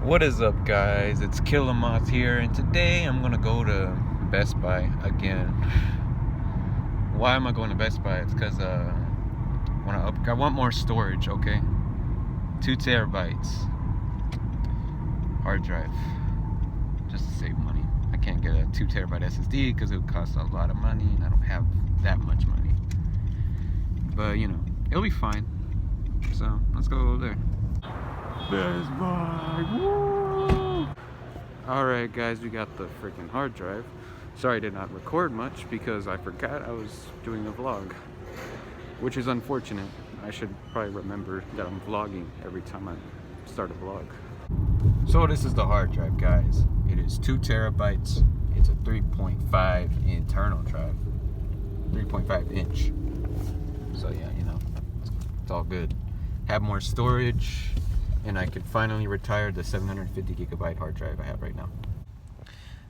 What is up, guys? It's Killamoth here, and today I'm gonna go to Best Buy again. Why am I going to Best Buy? It's because I want more storage. Okay, 2 terabytes hard drive, just to save money. I can't get a 2 terabyte SSD because it would cost a lot of money, and I don't have that much money. But you know, it'll be fine. So let's go over there. Best Buy. Woo! Alright guys, we got the freaking hard drive. Sorry I did not record much because I forgot I was doing a vlog, which is unfortunate. I should probably remember that I'm vlogging every time I start a vlog. So this is the hard drive, guys. It is 2 terabytes. It's a 3.5 internal drive, 3.5 inch. So yeah, you know, it's all good. Have more storage, and I could finally retire the 750 gigabyte hard drive I have right now.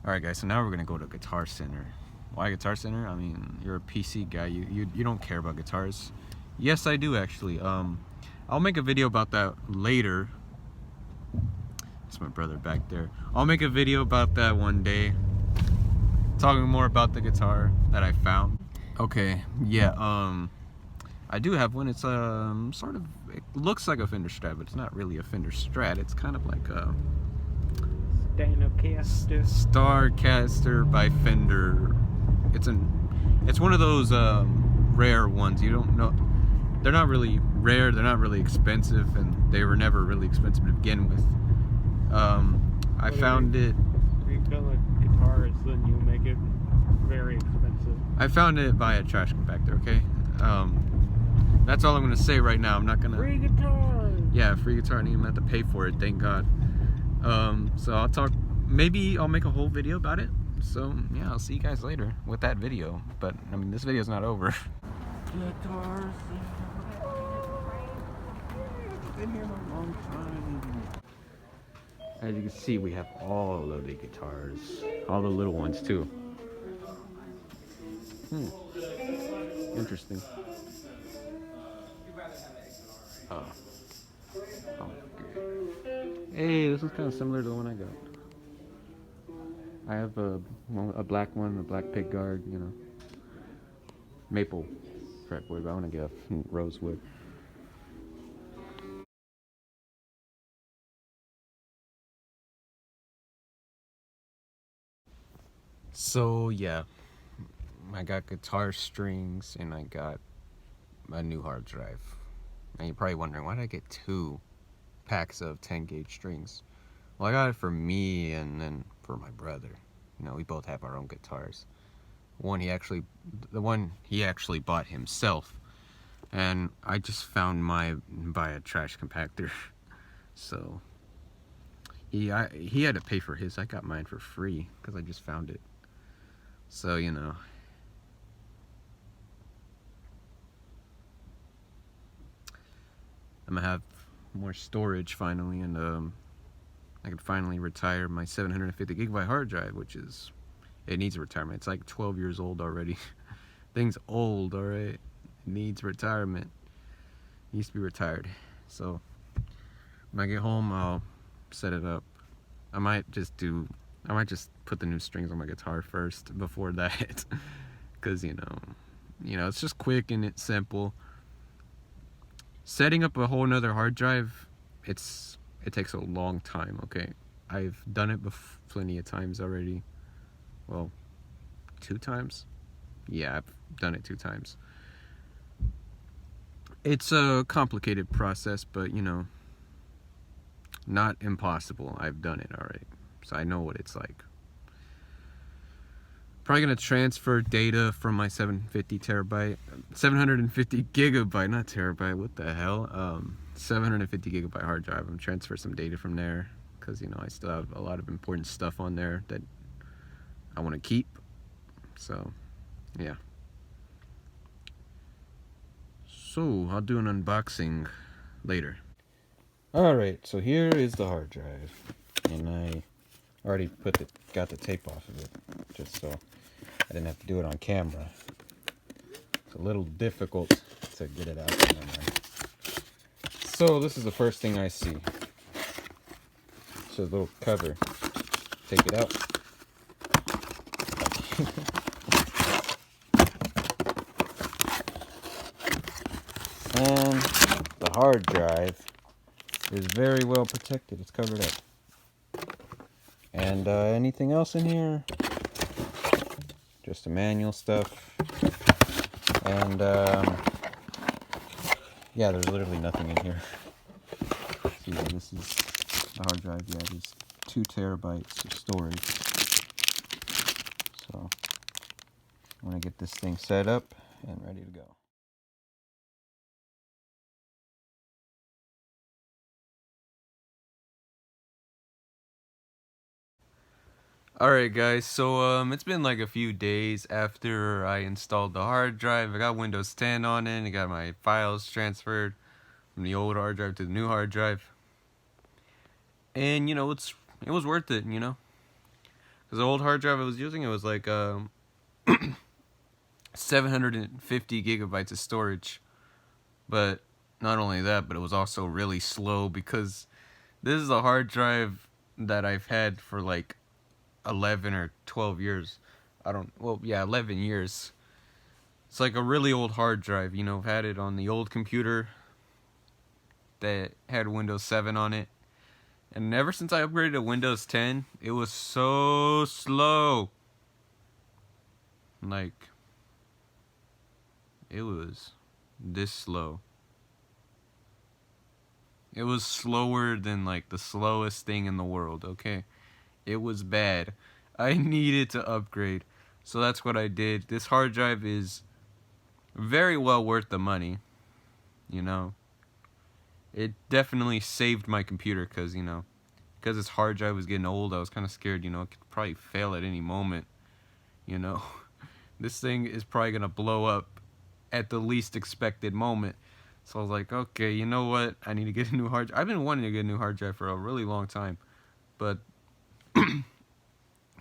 Alright guys, so now we're gonna go to Guitar Center. Why Guitar Center? I mean, you're a PC guy, you don't care about guitars. Yes, I do actually. I'll make a video about that later. That's my brother back there. I'll make a video about that one day, talking more about the guitar that I found. Okay, yeah, I do have one. It's sort of, it looks like a Fender Strat, but it's not really a Fender Strat. It's kind of like a Starcaster by Fender. It's one of those rare ones. You don't know, they're not really rare. They're not really expensive, and they were never really expensive to begin with. I found it. You feel like guitars, then you make it very expensive. I found it by a trash compactor. Okay. That's all I'm gonna say right now. I'm not gonna. Free guitar. Yeah, free guitar, and you have to pay for it. Thank God. So I'll talk. Maybe I'll make a whole video about it. So yeah, I'll see you guys later with that video. But I mean, this video's not over. Guitars. Been here a long time. As you can see, we have all of the guitars, all the little ones too. Interesting. Oh. Okay. Hey, this is kind of similar to the one I got. I have a black one, a black pick guard, you know. Maple fretboard, but I want to get a rosewood. So yeah, I got guitar strings and I got a new hard drive. And you're probably wondering, why did I get 2 packs of 10 gauge strings? Well, I got it for me and then for my brother. You know, we both have our own guitars. The one he actually bought himself, and I just found mine by a trash compactor. So he had to pay for his. I got mine for free because I just found it. So you know. I'm gonna have more storage finally, and I can finally retire my 750 gigabyte hard drive, which is, it needs retirement. It's like 12 years old already. Thing's old, alright? It needs retirement. It needs to be retired. So when I get home, I'll set it up. I might just put the new strings on my guitar first before that, because you know, it's just quick and it's simple. Setting up a whole nother hard drive, it takes a long time. Okay, I've done it plenty of times already. Well, 2 times. Yeah, I've done it 2 times. It's a complicated process, but you know, not impossible. I've done it already, so I know what it's like. Probably gonna transfer data from my 750 gigabyte, not terabyte, what the hell, 750 gigabyte hard drive. I'm gonna transfer some data from there, because you know, I still have a lot of important stuff on there that I want to keep. So yeah, so I'll do an unboxing later. Alright, so here is the hard drive, and I already got the tape off of it, just so I didn't have to do it on camera. It's a little difficult to get it out there. So this is the first thing I see. a little cover. Take it out. And the hard drive is very well protected. It's covered up. And anything else in here? Just the manual stuff. And yeah, there's literally nothing in here. See, this is the hard drive. Yeah, it is 2 terabytes of storage. So I'm gonna get this thing set up and ready to go. Alright guys, so it's been like a few days after I installed the hard drive. I got Windows 10 on it, I got my files transferred from the old hard drive to the new hard drive. And you know, it was worth it, you know. Because the old hard drive I was using, it was like 750 gigabytes of storage. But not only that, but it was also really slow because this is a hard drive that I've had for like 11 or 12 years. Well, yeah, 11 years. It's like a really old hard drive, you know. I've had it on the old computer that had Windows 7 on it. And ever since I upgraded to Windows 10, it was so slow. Like, it was this slow. It was slower than like the slowest thing in the world, okay? It was bad. I needed to upgrade. So that's what I did. This hard drive is very well worth the money. You know, it definitely saved my computer because, you know, because this hard drive was getting old, I was kind of scared, you know, it could probably fail at any moment. You know, this thing is probably going to blow up at the least expected moment. So I was like, okay, you know what? I need to get a new hard drive. I've been wanting to get a new hard drive for a really long time. But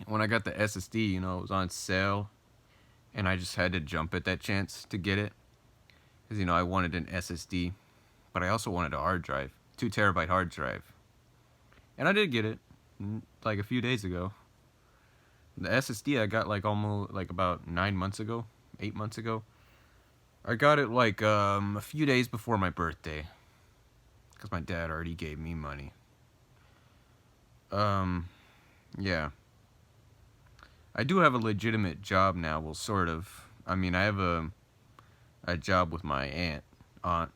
when I got the SSD, you know, it was on sale. And I just had to jump at that chance to get it. Because, you know, I wanted an SSD. But I also wanted a hard drive. 2 terabyte hard drive. And I did get it. Like a few days ago. The SSD I got like almost like about 9 months ago. 8 months ago. I got it like a few days before my birthday. Because my dad already gave me money. Yeah. I do have a legitimate job now. Well, sort of. I mean, I have a job with my aunt,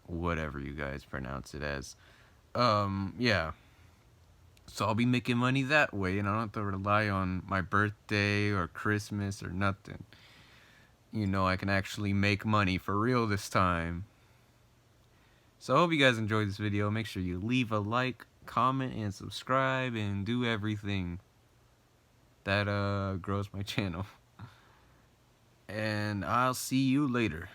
whatever you guys pronounce it as. Yeah. So I'll be making money that way, and I don't have to rely on my birthday or Christmas or nothing. You know, I can actually make money for real this time. So I hope you guys enjoyed this video. Make sure you leave a like, comment, and subscribe, and do everything that grows my channel. And I'll see you later.